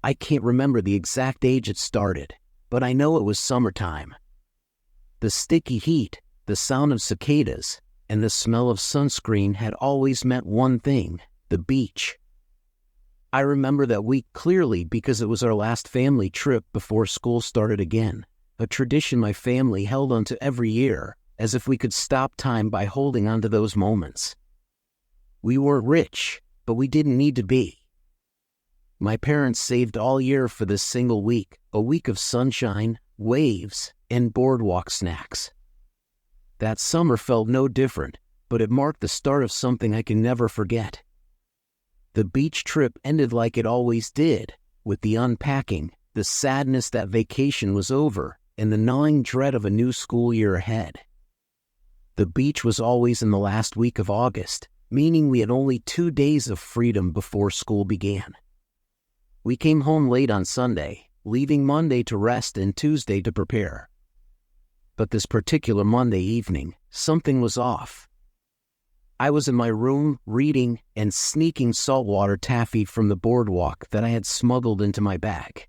I can't remember the exact age it started, but I know it was summertime. The sticky heat, the sound of cicadas, and the smell of sunscreen had always meant one thing: the beach. I remember that week clearly because it was our last family trip before school started again, a tradition my family held onto every year, as if we could stop time by holding on to those moments. We weren't rich, but we didn't need to be. My parents saved all year for this single week, a week of sunshine, waves, and boardwalk snacks. That summer felt no different, but it marked the start of something I can never forget. The beach trip ended like it always did, with the unpacking, the sadness that vacation was over, and the gnawing dread of a new school year ahead. The beach was always in the last week of August, meaning we had only 2 days of freedom before school began. We came home late on Sunday, leaving Monday to rest and Tuesday to prepare. But this particular Monday evening, something was off. I was in my room, reading and sneaking saltwater taffy from the boardwalk that I had smuggled into my bag.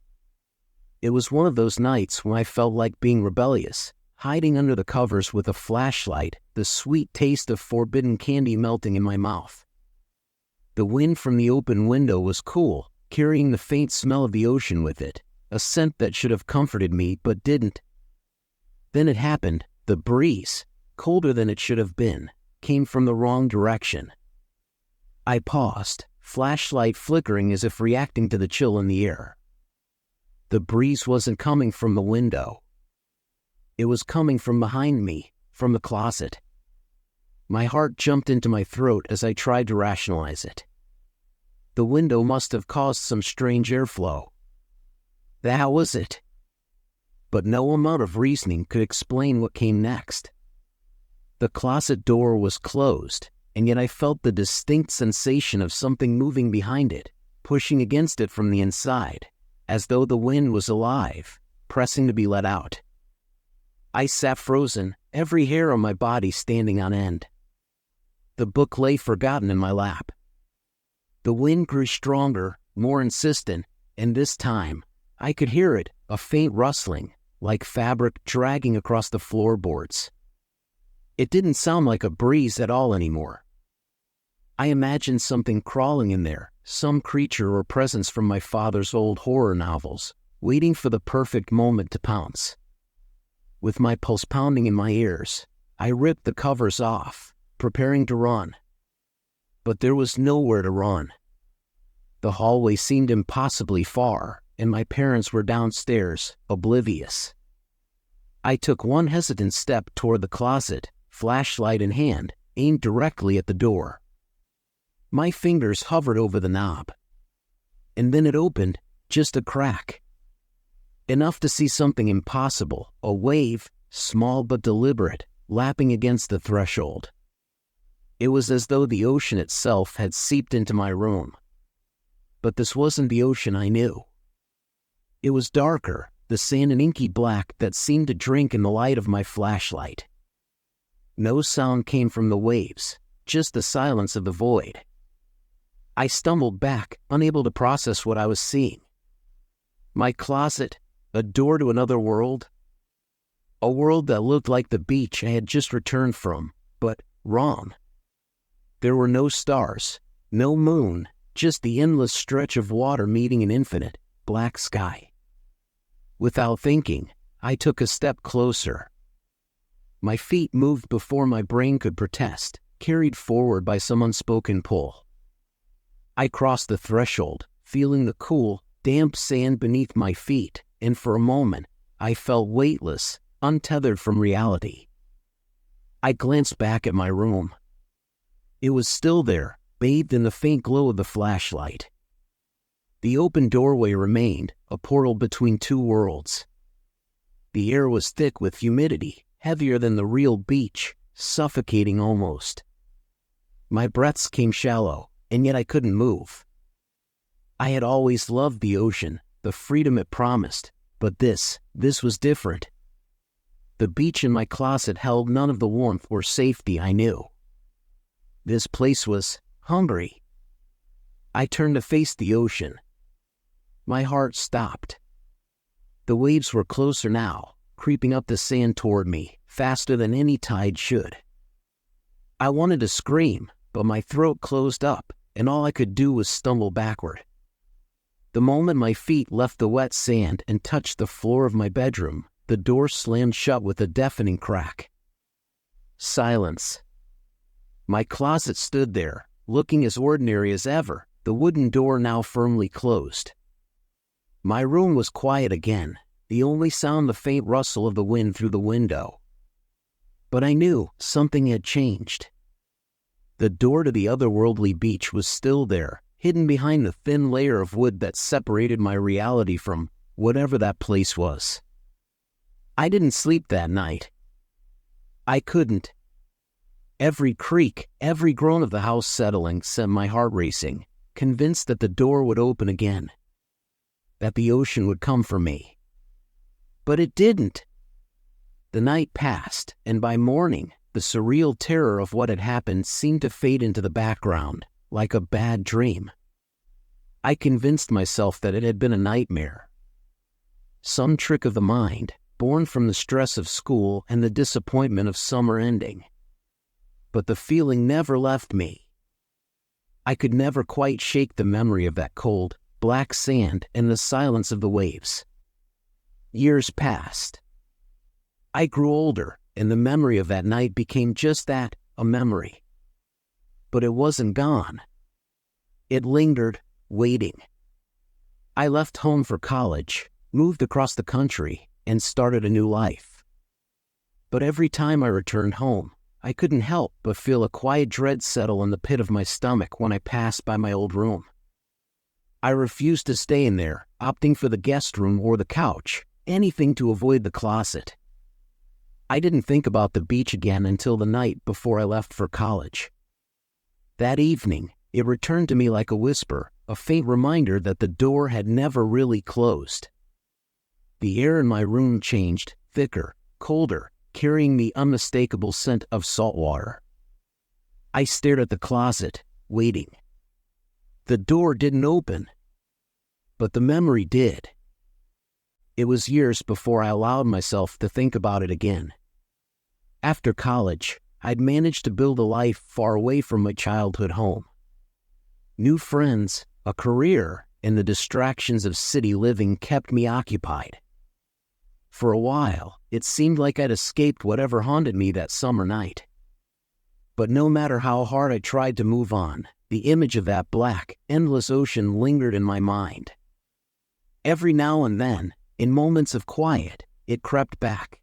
It was one of those nights when I felt like being rebellious, hiding under the covers with a flashlight, the sweet taste of forbidden candy melting in my mouth. The wind from the open window was cool, carrying the faint smell of the ocean with it, a scent that should have comforted me but didn't. Then it happened. The breeze, colder than it should have been, came from the wrong direction. I paused, flashlight flickering as if reacting to the chill in the air. The breeze wasn't coming from the window. It was coming from behind me, from the closet. My heart jumped into my throat as I tried to rationalize it. The window must have caused some strange airflow. That was it. But no amount of reasoning could explain what came next. The closet door was closed, and yet I felt the distinct sensation of something moving behind it, pushing against it from the inside, as though the wind was alive, pressing to be let out. I sat frozen, every hair on my body standing on end. The book lay forgotten in my lap. The wind grew stronger, more insistent, and this time, I could hear it, a faint rustling, like fabric dragging across the floorboards. It didn't sound like a breeze at all anymore. I imagined something crawling in there, some creature or presence from my father's old horror novels, waiting for the perfect moment to pounce. With my pulse pounding in my ears, I ripped the covers off, preparing to run. But there was nowhere to run. The hallway seemed impossibly far, and my parents were downstairs, oblivious. I took one hesitant step toward the closet, flashlight in hand, aimed directly at the door. My fingers hovered over the knob. And then it opened, just a crack. Enough to see something impossible, a wave, small but deliberate, lapping against the threshold. It was as though the ocean itself had seeped into my room. But this wasn't the ocean I knew. It was darker, the sand an inky black that seemed to drink in the light of my flashlight. No sound came from the waves, just the silence of the void. I stumbled back, unable to process what I was seeing. My closet, a door to another world. A world that looked like the beach I had just returned from, but wrong. There were no stars, no moon, just the endless stretch of water meeting an infinite, black sky. Without thinking, I took a step closer. My feet moved before my brain could protest, carried forward by some unspoken pull. I crossed the threshold, feeling the cool, damp sand beneath my feet, and for a moment, I felt weightless, untethered from reality. I glanced back at my room. It was still there, bathed in the faint glow of the flashlight. The open doorway remained, a portal between two worlds. The air was thick with humidity, heavier than the real beach, suffocating almost. My breaths came shallow, and yet I couldn't move. I had always loved the ocean, the freedom it promised, but this was different. The beach in my closet held none of the warmth or safety I knew. This place was hungry. I turned to face the ocean. My heart stopped. The waves were closer now, creeping up the sand toward me, faster than any tide should. I wanted to scream, but my throat closed up, and all I could do was stumble backward. The moment my feet left the wet sand and touched the floor of my bedroom, the door slammed shut with a deafening crack. Silence. My closet stood there, looking as ordinary as ever, the wooden door now firmly closed. My room was quiet again, the only sound the faint rustle of the wind through the window. But I knew something had changed. The door to the otherworldly beach was still there, hidden behind the thin layer of wood that separated my reality from whatever that place was. I didn't sleep that night. I couldn't. Every creak, every groan of the house settling sent my heart racing, convinced that the door would open again, that the ocean would come for me. But it didn't. The night passed, and by morning, the surreal terror of what had happened seemed to fade into the background, like a bad dream. I convinced myself that it had been a nightmare. Some trick of the mind, born from the stress of school and the disappointment of summer ending. But the feeling never left me. I could never quite shake the memory of that cold, black sand and the silence of the waves. Years passed. I grew older, and the memory of that night became just that, a memory. But it wasn't gone. It lingered, waiting. I left home for college, moved across the country, and started a new life. But every time I returned home, I couldn't help but feel a quiet dread settle in the pit of my stomach when I passed by my old room. I refused to stay in there, opting for the guest room or the couch, anything to avoid the closet. I didn't think about the beach again until the night before I left for college. That evening, it returned to me like a whisper, a faint reminder that the door had never really closed. The air in my room changed, thicker, colder, carrying the unmistakable scent of salt water. I stared at the closet, waiting. The door didn't open, but the memory did. It was years before I allowed myself to think about it again. After college, I'd managed to build a life far away from my childhood home. New friends, a career, and the distractions of city living kept me occupied. For a while, it seemed like I'd escaped whatever haunted me that summer night. But no matter how hard I tried to move on, the image of that black, endless ocean lingered in my mind. Every now and then, in moments of quiet, it crept back.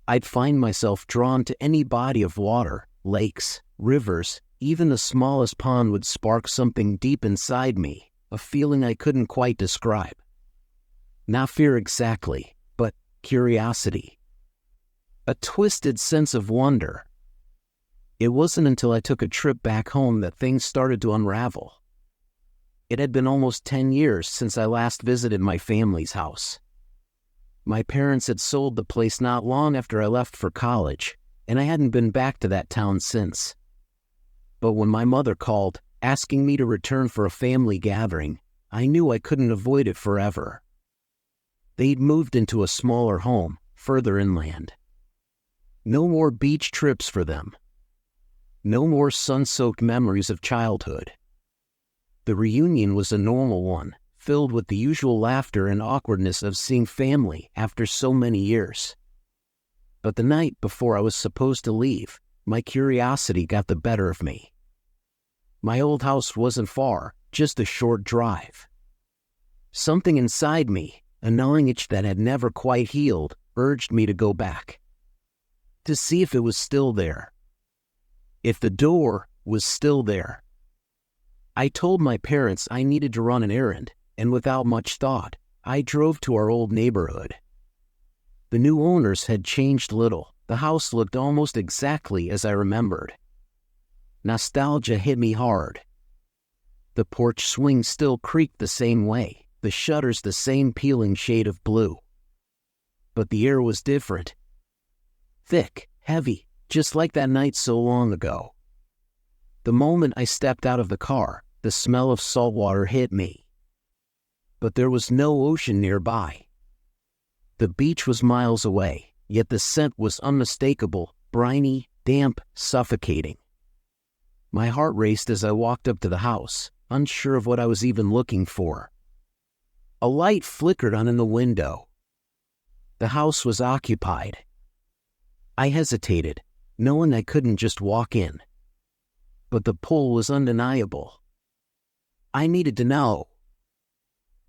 I'd find myself drawn to any body of water, lakes, rivers, even the smallest pond would spark something deep inside me, a feeling I couldn't quite describe. Not fear exactly, but curiosity. A twisted sense of wonder. It wasn't until I took a trip back home that things started to unravel. It had been almost 10 years since I last visited my family's house. My parents had sold the place not long after I left for college, and I hadn't been back to that town since. But when my mother called, asking me to return for a family gathering, I knew I couldn't avoid it forever. They'd moved into a smaller home, further inland. No more beach trips for them. No more sun-soaked memories of childhood. The reunion was a normal one, filled with the usual laughter and awkwardness of seeing family after so many years. But the night before I was supposed to leave, my curiosity got the better of me. My old house wasn't far, just a short drive. Something inside me, a gnawing itch that had never quite healed, urged me to go back. To see if it was still there. If the door was still there. I told my parents I needed to run an errand, and without much thought, I drove to our old neighborhood. The new owners had changed little. The house looked almost exactly as I remembered. Nostalgia hit me hard. The porch swing still creaked the same way, the shutters the same peeling shade of blue. But the air was different. Thick, heavy, just like that night so long ago. The moment I stepped out of the car, the smell of salt water hit me. but there was no ocean nearby. The beach was miles away, yet the scent was unmistakable, briny, damp, suffocating. My heart raced as I walked up to the house, unsure of what I was even looking for. A light flickered on in the window. The house was occupied. I hesitated, knowing I couldn't just walk in. But the pull was undeniable. I needed to know.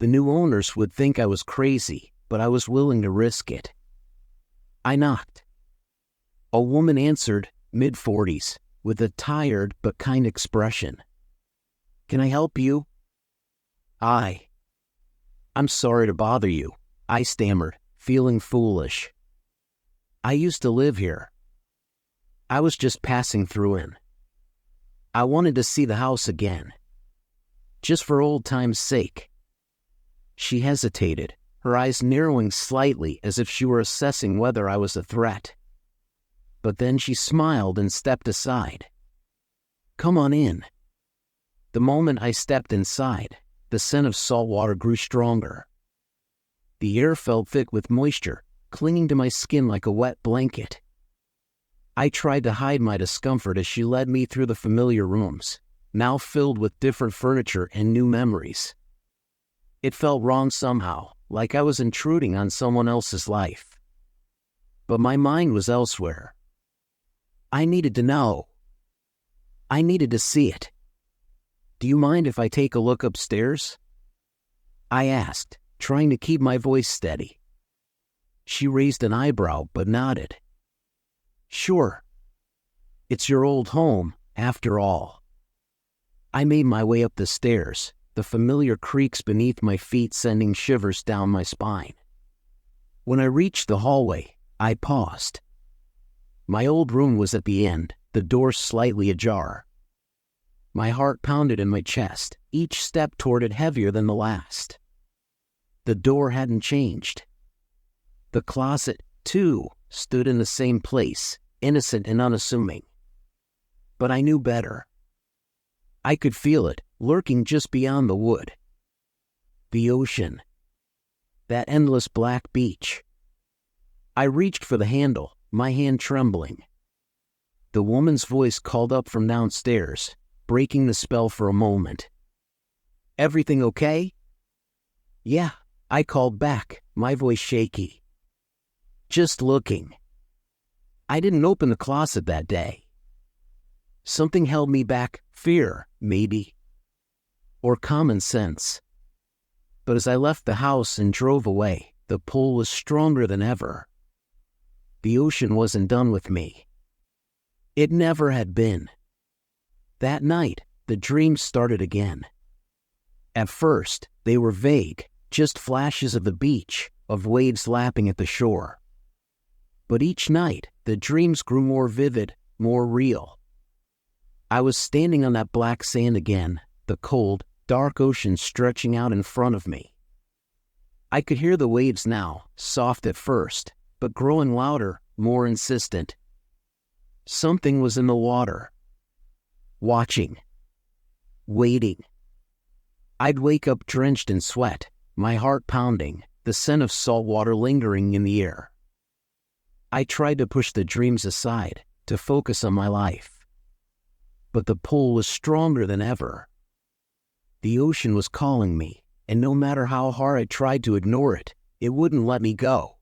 The new owners would think I was crazy, but I was willing to risk it. I knocked. A woman answered, mid-40s, with a tired but kind expression. "Can I help you?" I'm sorry to bother you," I stammered, feeling foolish. "I used to live here. I was just passing through in. I wanted to see the house again. Just for old time's sake." She hesitated, her eyes narrowing slightly as if she were assessing whether I was a threat. But then she smiled and stepped aside. "Come on in." The moment I stepped inside, the scent of salt water grew stronger. The air felt thick with moisture, clinging to my skin like a wet blanket. I tried to hide my discomfort as she led me through the familiar rooms, now filled with different furniture and new memories. It felt wrong somehow, like I was intruding on someone else's life. But my mind was elsewhere. I needed to know. I needed to see it. "Do you mind if I take a look upstairs?" I asked, trying to keep my voice steady. She raised an eyebrow but nodded. "Sure. It's your old home, after all." I made my way up the stairs, the familiar creaks beneath my feet sending shivers down my spine. When I reached the hallway, I paused. My old room was at the end, the door slightly ajar. My heart pounded in my chest, each step toward it heavier than the last. The door hadn't changed. The closet, too, stood in the same place, innocent and unassuming. But I knew better. I could feel it, lurking just beyond the wood. The ocean. That endless black beach. I reached for the handle, my hand trembling. The woman's voice called up from downstairs, breaking the spell for a moment. "Everything okay?" "Yeah," I called back, my voice shaky. "Just looking. I didn't open the closet that day. Something held me back, fear, maybe. Or common sense. But as I left the house and drove away, the pull was stronger than ever. The ocean wasn't done with me. It never had been. That night, the dreams started again. At first, they were vague, just flashes of the beach, of waves lapping at the shore. But each night, the dreams grew more vivid, more real. I was standing on that black sand again, the cold, dark ocean stretching out in front of me. I could hear the waves now, soft at first, but growing louder, more insistent. Something was in the water. Watching. Waiting. I'd wake up drenched in sweat, my heart pounding, the scent of salt water lingering in the air. I tried to push the dreams aside, to focus on my life. But the pull was stronger than ever. The ocean was calling me, and no matter how hard I tried to ignore it, it wouldn't let me go.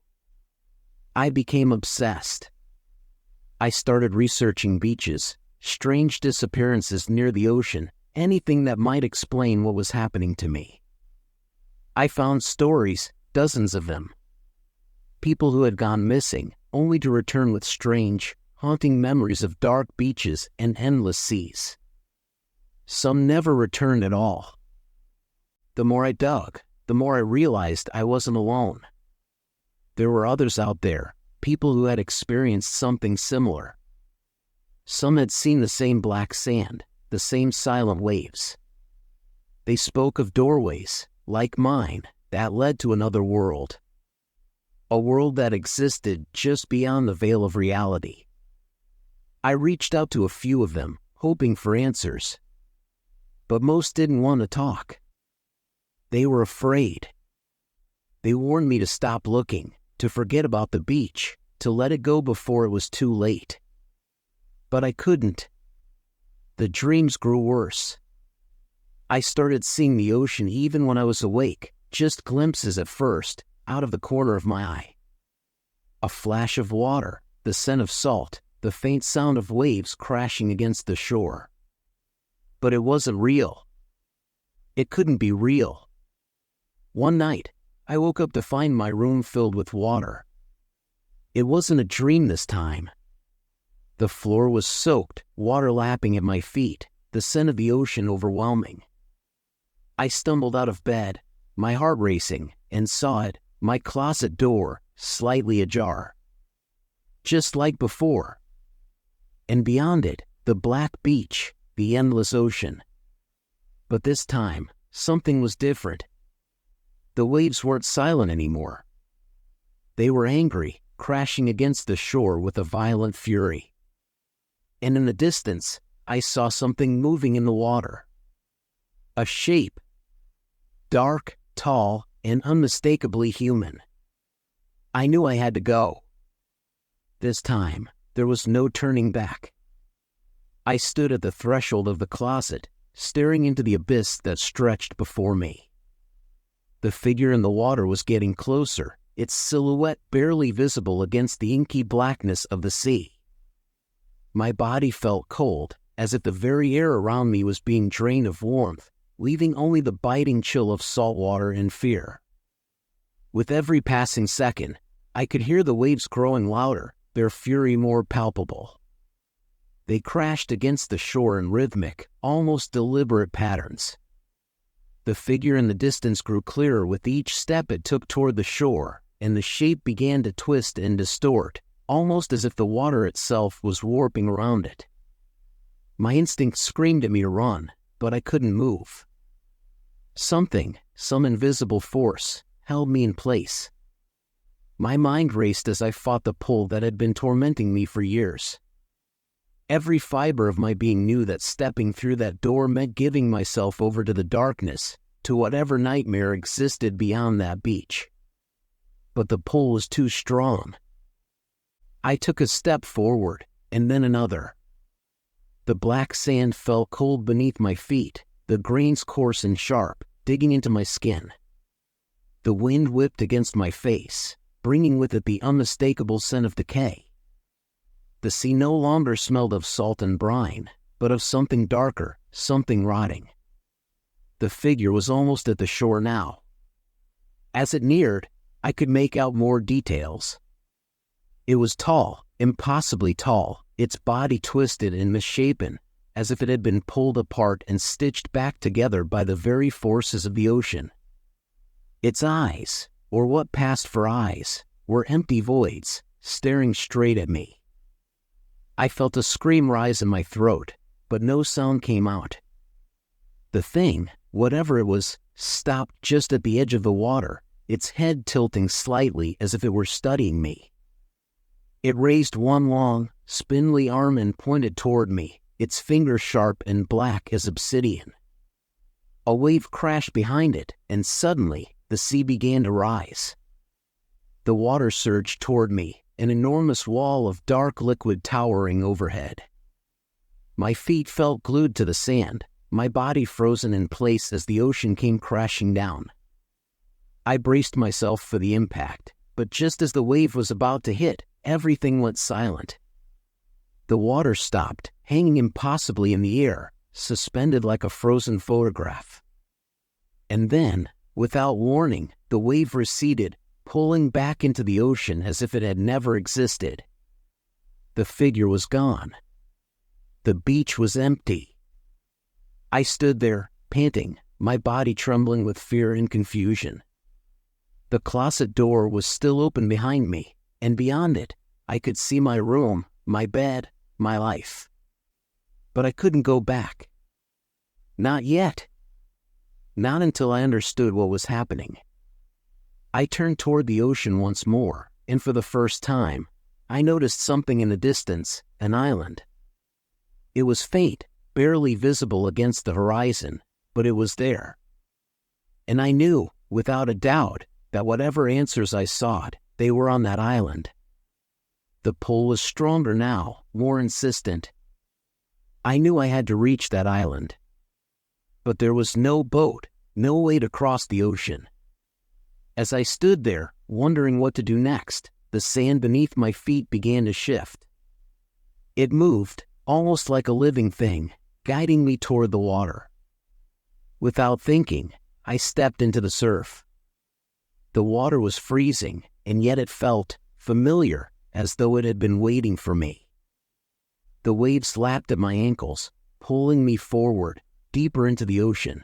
I became obsessed. I started researching beaches, strange disappearances near the ocean, anything that might explain what was happening to me. I found stories, dozens of them. People who had gone missing, only to return with strange, haunting memories of dark beaches and endless seas. Some never returned at all. The more I dug, the more I realized I wasn't alone. There were others out there, people who had experienced something similar. Some had seen the same black sand, the same silent waves. They spoke of doorways, like mine, that led to another world. A world that existed just beyond the veil of reality. I reached out to a few of them, hoping for answers. But most didn't want to talk. They were afraid. They warned me to stop looking, to forget about the beach, to let it go before it was too late. But I couldn't. The dreams grew worse. I started seeing the ocean even when I was awake, just glimpses at first, out of the corner of my eye. A flash of water, the scent of salt, the faint sound of waves crashing against the shore. But it wasn't real. It couldn't be real. One night, I woke up to find my room filled with water. It wasn't a dream this time. The floor was soaked, water lapping at my feet, the scent of the ocean overwhelming. I stumbled out of bed, my heart racing, and saw it, my closet door, slightly ajar. Just like before. And beyond it, the black beach, the endless ocean. But this time, something was different. The waves weren't silent anymore. They were angry, crashing against the shore with a violent fury. And in the distance, I saw something moving in the water. A shape. Dark, tall, and unmistakably human. I knew I had to go. This time, there was no turning back. I stood at the threshold of the closet, staring into the abyss that stretched before me. The figure in the water was getting closer, its silhouette barely visible against the inky blackness of the sea. My body felt cold, as if the very air around me was being drained of warmth, leaving only the biting chill of salt water and fear. With every passing second, I could hear the waves growing louder, their fury more palpable. They crashed against the shore in rhythmic, almost deliberate patterns. The figure in the distance grew clearer with each step it took toward the shore, and the shape began to twist and distort, almost as if the water itself was warping around it. My instinct screamed at me to run, but I couldn't move. Something, some invisible force, held me in place. My mind raced as I fought the pull that had been tormenting me for years. Every fiber of my being knew that stepping through that door meant giving myself over to the darkness, to whatever nightmare existed beyond that beach. But the pull was too strong. I took a step forward, and then another. The black sand felt cold beneath my feet, the grains coarse and sharp, digging into my skin. The wind whipped against my face, bringing with it the unmistakable scent of decay. The sea no longer smelled of salt and brine, but of something darker, something rotting. The figure was almost at the shore now. As it neared, I could make out more details. It was tall, impossibly tall, its body twisted and misshapen, as if it had been pulled apart and stitched back together by the very forces of the ocean. Its eyes, or what passed for eyes, were empty voids, staring straight at me. I felt a scream rise in my throat, but no sound came out. The thing, whatever it was, stopped just at the edge of the water, its head tilting slightly as if it were studying me. It raised one long, spindly arm and pointed toward me, its fingers sharp and black as obsidian. A wave crashed behind it, and suddenly, the sea began to rise. The water surged toward me, an enormous wall of dark liquid towering overhead. My feet felt glued to the sand, my body frozen in place as the ocean came crashing down. I braced myself for the impact, but just as the wave was about to hit, everything went silent. The water stopped, hanging impossibly in the air, suspended like a frozen photograph. And then, without warning, the wave receded, pulling back into the ocean as if it had never existed. The figure was gone. The beach was empty. I stood there, panting, my body trembling with fear and confusion. The closet door was still open behind me, and beyond it, I could see my room, my bed, my life. But I couldn't go back. Not yet. Not until I understood what was happening. I turned toward the ocean once more, and for the first time, I noticed something in the distance, an island. It was faint, barely visible against the horizon, but it was there. And I knew, without a doubt, that whatever answers I sought, they were on that island. The pull was stronger now, more insistent. I knew I had to reach that island. But there was no boat, no way to cross the ocean. As I stood there, wondering what to do next, the sand beneath my feet began to shift. It moved, almost like a living thing, guiding me toward the water. Without thinking, I stepped into the surf. The water was freezing, and yet it felt familiar, as though it had been waiting for me. The waves lapped at my ankles, pulling me forward, deeper into the ocean.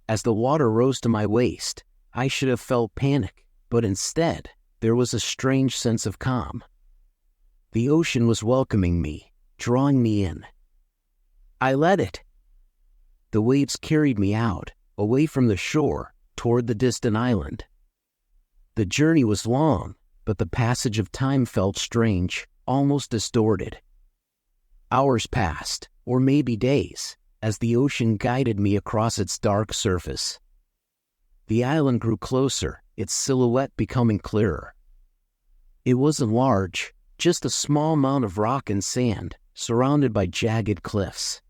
As the water rose to my waist, I should have felt panic, but instead, there was a strange sense of calm. The ocean was welcoming me, drawing me in. I let it. The waves carried me out, away from the shore, toward the distant island. The journey was long, but the passage of time felt strange, almost distorted. Hours passed, or maybe days, as the ocean guided me across its dark surface. The island grew closer, its silhouette becoming clearer. It wasn't large, just a small mound of rock and sand, surrounded by jagged cliffs.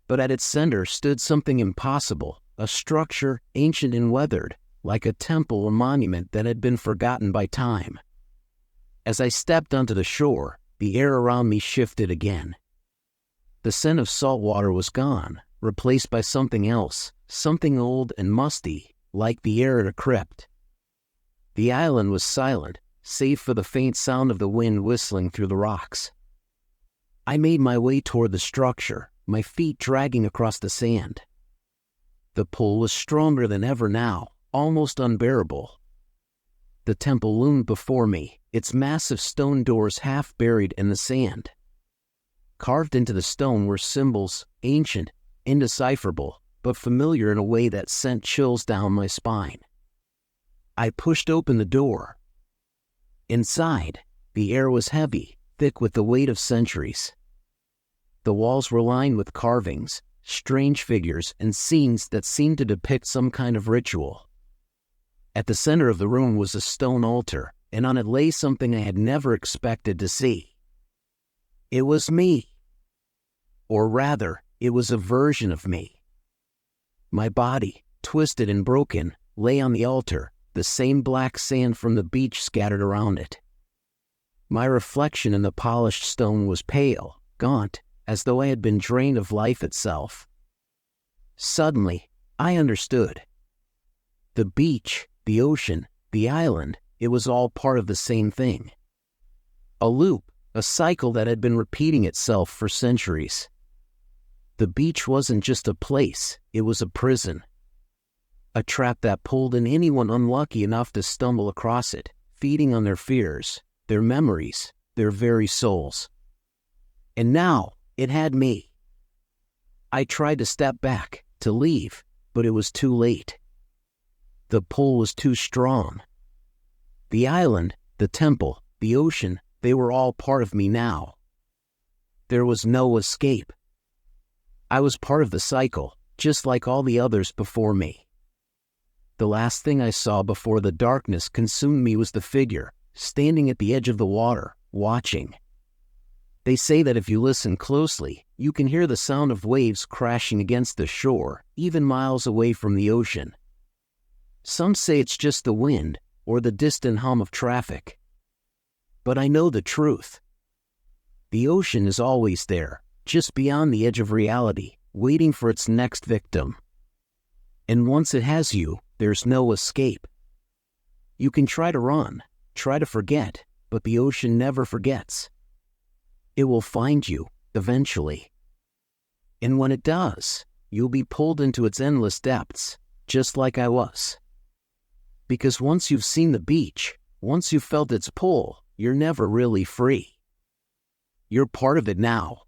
But at its center stood something impossible, a structure ancient and weathered, like a temple or monument that had been forgotten by time. As I stepped onto the shore, the air around me shifted again. The scent of salt water was gone, replaced by something else, something old and musty, like the air at a crypt. The island was silent, save for the faint sound of the wind whistling through the rocks. I made my way toward the structure, my feet dragging across the sand. The pull was stronger than ever now, almost unbearable. The temple loomed before me, its massive stone doors half buried in the sand. Carved into the stone were symbols, ancient, indecipherable, but familiar in a way that sent chills down my spine. I pushed open the door. Inside, the air was heavy, thick with the weight of centuries. The walls were lined with carvings, strange figures, and scenes that seemed to depict some kind of ritual. At the center of the room was a stone altar, and on it lay something I had never expected to see. It was me. Or rather, it was a version of me. My body, twisted and broken, lay on the altar, the same black sand from the beach scattered around it. My reflection in the polished stone was pale, gaunt, as though I had been drained of life itself. Suddenly, I understood. The beach, the ocean, the island, it was all part of the same thing. A loop, a cycle that had been repeating itself for centuries. The beach wasn't just a place, it was a prison. A trap that pulled in anyone unlucky enough to stumble across it, feeding on their fears, their memories, their very souls. And now, it had me. I tried to step back, to leave, but it was too late. The pull was too strong. The island, the temple, the ocean, they were all part of me now. There was no escape. I was part of the cycle, just like all the others before me. The last thing I saw before the darkness consumed me was the figure, standing at the edge of the water, watching. They say that if you listen closely, you can hear the sound of waves crashing against the shore, even miles away from the ocean. Some say it's just the wind, or the distant hum of traffic. But I know the truth. The ocean is always there, just beyond the edge of reality, waiting for its next victim. And once it has you, there's no escape. You can try to run, try to forget, but the ocean never forgets. It will find you, eventually. And when it does, you'll be pulled into its endless depths, just like I was. Because once you've seen the beach, once you've felt its pull, you're never really free. You're part of it now.